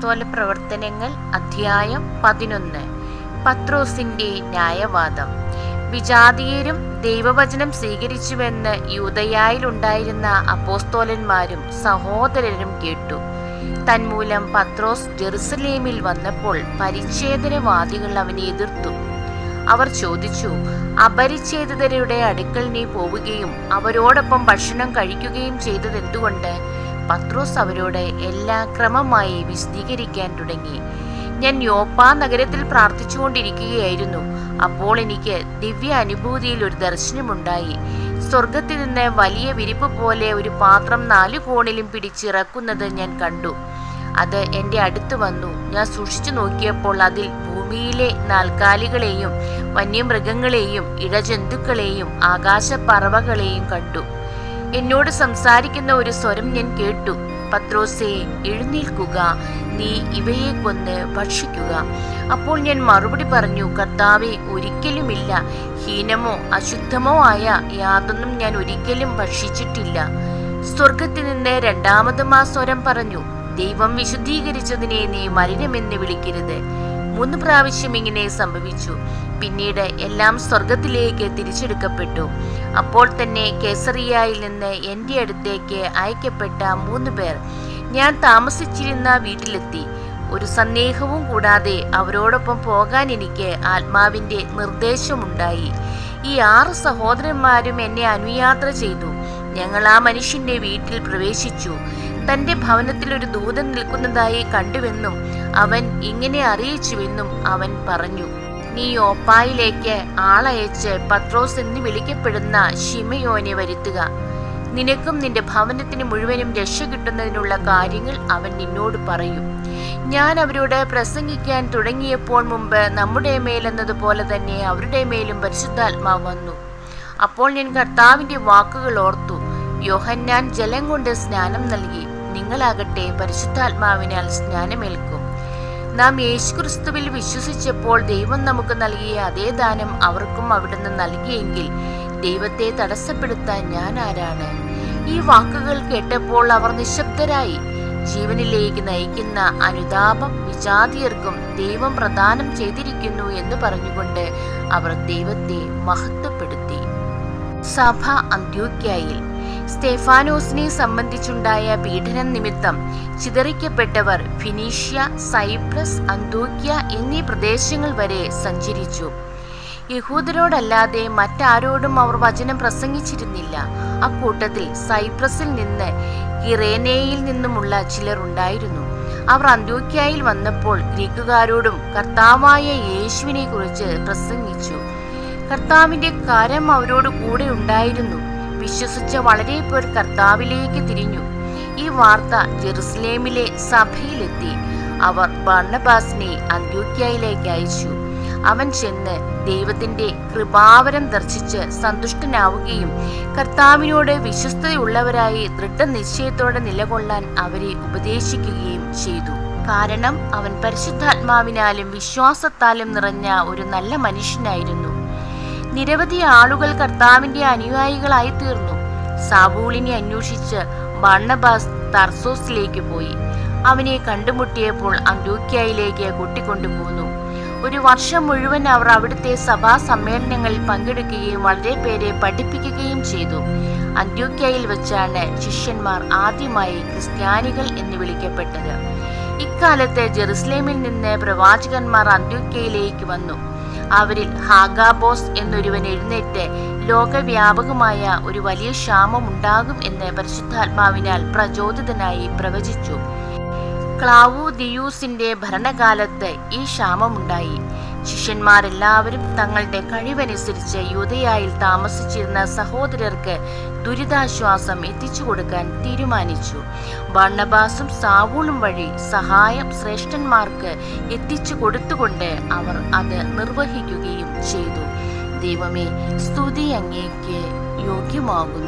അപ്പോസ്തല പ്രവർത്തനങ്ങൾ അധ്യായം 11. പത്രോസിന്റെ ന്യായവാദം. വിജാതീയരും ദൈവവചനം സ്വീകരിച്ചുവെന്ന് യൂദയായിലുണ്ടായിരുന്ന അപ്പോസ്തോലന്മാരും സഹോദരരും കേട്ടു. തന്മൂലം പത്രോസ് ജെറുസലേമിൽ വന്നപ്പോൾ പരിച്ഛേദനവാദികൾ അവനെ എതിർത്തു. അവർ ചോദിച്ചു, അപരിച്ഛേദിതരുടെ അടുക്കൽ നീ പോവുകയും അവരോടൊപ്പം ഭക്ഷണം കഴിക്കുകയും ചെയ്തതെന്തുകൊണ്ട്? പത്രോസ് അവരോട് എല്ലാം ക്രമമായി വിശദീകരിക്കാൻ തുടങ്ങി. ഞാൻ യോപ്പാ നഗരത്തിൽ പ്രാർത്ഥിച്ചുകൊണ്ടിരിക്കുകയായിരുന്നു. അപ്പോൾ എനിക്ക് ദിവ്യ അനുഭൂതിയിൽ ഒരു ദർശനമുണ്ടായി. സ്വർഗത്തിൽ നിന്ന് വലിയ വിരിപ്പ് പോലെ ഒരു പാത്രം 4 കോണിലും പിടിച്ചിറക്കുന്നത് ഞാൻ കണ്ടു. അത് എൻ്റെ അടുത്ത് വന്നു. ഞാൻ സൂക്ഷിച്ചു നോക്കിയപ്പോൾ അതിൽ ഭൂമിയിലെ നാൽക്കാലികളെയും വന്യമൃഗങ്ങളെയും ഇഴജന്തുക്കളെയും ആകാശപ്പറവകളെയും കണ്ടു. എന്നോട് സംസാരിക്കുന്ന ഒരു സ്വരം ഞാൻ കേട്ടു, പത്രോസേ, എഴുന്നേൽക്കുക, നീ ഇവയെ കൊന്ന് ഭക്ഷിക്കുക. അപ്പോൾ ഞാൻ മറുപടി പറഞ്ഞു, കർത്താവേ, ഒരിക്കലുമില്ല. ഹീനമോ അശുദ്ധമോ ആയ യാതൊന്നും ഞാൻ ഒരിക്കലും ഭക്ഷിച്ചിട്ടില്ല. സ്വർഗത്തിൽ നിന്ന് രണ്ടാമതും ആ സ്വരം പറഞ്ഞു, ദൈവം വിശുദ്ധീകരിച്ചതിനെ നീ മലിനമെന്ന് വിളിക്കരുത്. 3 പ്രാവശ്യം ഇങ്ങനെ സംഭവിച്ചു. പിന്നീട് എല്ലാം സ്വർഗത്തിലേക്ക് തിരിച്ചെടുക്കപ്പെട്ടു. അപ്പോൾ തന്നെ കേസറിയായിൽ നിന്ന് എൻ്റെ അടുത്തേക്ക് അയക്കപ്പെട്ട 3 പേർ ഞാൻ താമസിച്ചിരുന്ന വീട്ടിലെത്തി. ഒരു സന്ദേഹവും കൂടാതെ അവരോടൊപ്പം പോകാൻ എനിക്ക് ആത്മാവിൻ്റെ നിർദ്ദേശമുണ്ടായി. ഈ 6 സഹോദരന്മാരും എന്നെ അനുയാത്ര ചെയ്തു. ഞങ്ങൾ ആ മനുഷ്യന്റെ വീട്ടിൽ പ്രവേശിച്ചു. തന്റെ ഭവനത്തിൽ ഒരു ദൂതൻ നിൽക്കുന്നതായി കണ്ടുവെന്നും അവൻ ഇങ്ങനെ അറിയിച്ചുവെന്നും അവൻ പറഞ്ഞു, നീ യോപ്പായിലേക്ക് ആളയച്ച് പത്രോസ് എന്ന് വിളിക്കപ്പെടുന്ന ശിമയോനെ വരുത്തുക. നിനക്കും നിന്റെ ഭവനത്തിന് മുഴുവനും രക്ഷ കിട്ടുന്നതിനുള്ള കാര്യങ്ങൾ അവൻ നിന്നോട് പറയും. ഞാൻ അവരോട് പ്രസംഗിക്കാൻ തുടങ്ങിയപ്പോൾ മുമ്പ് നമ്മുടെ മേലെന്നതുപോലെ തന്നെ അവരുടെ മേലും പരിശുദ്ധാത്മാവ് വന്നു. അപ്പോൾ ഞാൻ കർത്താവിന്റെ വാക്കുകൾ ഓർത്തു. യോഹന്നാൻ ജലം കൊണ്ട് സ്നാനം നൽകി, നിങ്ങളാകട്ടെ പരിശുദ്ധാത്മാവിനാൽ സ്നാനമേൽക്കും. നാം യേശുക്രിസ്തുവിൽ വിശ്വസിച്ചപ്പോൾ ദൈവം നമുക്ക് നൽകിയ അതേ ദാനം അവർക്കും അവിടുന്ന് നൽകിയെങ്കിൽ ദൈവത്തെ തടസ്സപ്പെടുത്താൻ ഞാൻ ആരാണ്? ഈ വാക്കുകൾ കേട്ടപ്പോൾ അവർ നിശബ്ദരായി. ജീവനിലേക്ക് നയിക്കുന്ന അനുതാപം വിജാതിയർക്കും ദൈവം പ്രദാനം ചെയ്തിരിക്കുന്നു എന്ന് പറഞ്ഞുകൊണ്ട് അവർ ദൈവത്തെ മഹത്വപ്പെടുത്തി. സഭ അന്ത്യോക്യയിൽ. സ്തെഫാനോസിനെ സംബന്ധിച്ചുണ്ടായ പീഡനം നിമിത്തം ചിതറിക്കപ്പെട്ടവർ ഫിനീഷ്യ, സൈപ്രസ്, അന്ത്യോക്യ എന്നീ പ്രദേശങ്ങൾ വരെ സഞ്ചരിച്ചു. യഹൂദരോടല്ലാതെ മറ്റാരോടും അവർ വചനം പ്രസംഗിച്ചിരുന്നില്ല. അക്കൂട്ടത്തിൽ സൈപ്രസിൽ നിന്ന് കിറേനയിൽ നിന്നുമുള്ള ചിലർ ഉണ്ടായിരുന്നു. അവർ അന്ത്യോക്യയിൽ വന്നപ്പോൾ ഗ്രീക്കുകാരോടും കർത്താവായ യേശുവിനെ കുറിച്ച് പ്രസംഗിച്ചു. കർത്താവിന്റെ കരം അവരോട് കൂടെ ഉണ്ടായിരുന്നു. വിശ്വസിച്ച വളരെ പേർ കർത്താവിലേക്ക് തിരിഞ്ഞു. ഈ വാർത്ത ജെറുസലേമിലെ സഭയിലെത്തി. അവർ ബർണ്ണബാസിനെ അന്ത്യോക്യയിലേക്ക് അയച്ചു. അവൻ ചെന്ന് ദൈവത്തിന്റെ കൃപാവരം ദർശിച്ച് സന്തുഷ്ടനാവുകയും കർത്താവിനോട് വിശ്വസ്തതയുള്ളവരായി ദൃഢനിശ്ചയത്തോടെ നിലകൊള്ളാൻ അവരെ ഉപദേശിക്കുകയും ചെയ്തു. കാരണം അവൻ പരിശുദ്ധാത്മാവിനാലും വിശ്വാസത്താലും നിറഞ്ഞ ഒരു നല്ല മനുഷ്യനായിരുന്നു. നിരവധി ആളുകൾ കർത്താവിന്റെ അനുയായികളായി തീർന്നു. സാവൂളിനെ അന്വേഷിച്ച് ബർണ്ണബാസ് തർസോസിലേക്ക് പോയി. അവനെ കണ്ടുമുട്ടിയപ്പോൾ അന്ത്യോക്യയിലേക്ക് കൂട്ടിക്കൊണ്ടുപോന്നു. 1 വർഷം മുഴുവൻ അവർ അവിടുത്തെ സഭാ സമ്മേളനങ്ങളിൽ പങ്കെടുക്കുകയും വളരെ പേരെ പഠിപ്പിക്കുകയും ചെയ്തു. അന്ത്യോക്യയിൽ വെച്ചാണ് ശിഷ്യന്മാർ ആദ്യമായി ക്രിസ്ത്യാനികൾ എന്ന് വിളിക്കപ്പെട്ടത്. ഇക്കാലത്ത് ജെറുസലേമിൽ നിന്ന് പ്രവാചകന്മാർ അന്ത്യോക്യയിലേക്ക് വന്നു. അവരിൽ ഹാഗാബോസ് എന്നൊരുവൻ എഴുന്നേറ്റ് ലോകവ്യാപകമായ ഒരു വലിയ ക്ഷാമം ഉണ്ടാകും എന്ന് പരിശുദ്ധാത്മാവിനാൽ പ്രചോദിതനായി പ്രവചിച്ചു. ക്ലാവുദിയൂസിന്റെ ഭരണകാലത്ത് ഈ ക്ഷാമമുണ്ടായി. ശിഷ്യന്മാരെല്ലാവരും തങ്ങളുടെ കഴിവനുസരിച്ച് യൂദയായിൽ താമസിച്ചിരുന്ന സഹോദരർക്ക് ദുരിതാശ്വാസം എത്തിച്ചു കൊടുക്കാൻ തീരുമാനിച്ചു. ബർണ്ണബാസും സാവൂളും വഴി സഹായം ശ്രേഷ്ഠന്മാർക്ക് എത്തിച്ചു കൊടുത്തുകൊണ്ട് അവർ അത് നിർവഹിക്കുകയും ചെയ്തു. ദൈവമേ, സ്തുതി അങ്ങേക്ക് യോഗ്യമാകുന്നു.